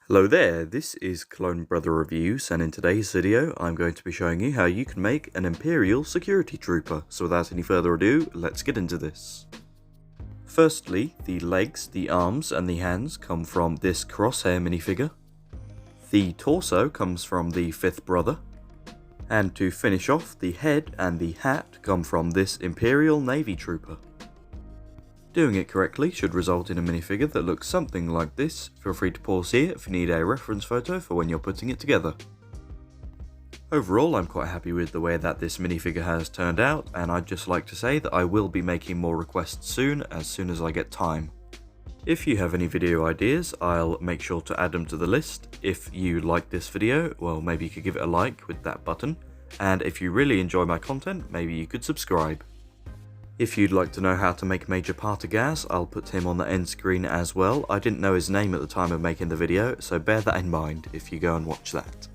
Hello there, this is Clone Brother Reviews, and in today's video I'm going to be showing you how you can make an Imperial Security Trooper. So without any further ado, let's get into this. Firstly, the legs, the arms and the hands come from this crosshair minifigure. The torso comes from the fifth brother. And to finish off, the head and the hat come from this Imperial Navy Trooper. Doing it correctly should result in a minifigure that looks something like this. Feel free to pause here if you need a reference photo for when you're putting it together. Overall, I'm quite happy with the way that this minifigure has turned out, and I'd just like to say that I will be making more requests soon as I get time. If you have any video ideas, I'll make sure to add them to the list. If you like this video, well, maybe you could give it a like with that button, and if you really enjoy my content, maybe you could subscribe. If you'd like to know how to make Major Partagaz, I'll put him on the end screen as well. I didn't know his name at the time of making the video, so bear that in mind if you go and watch that.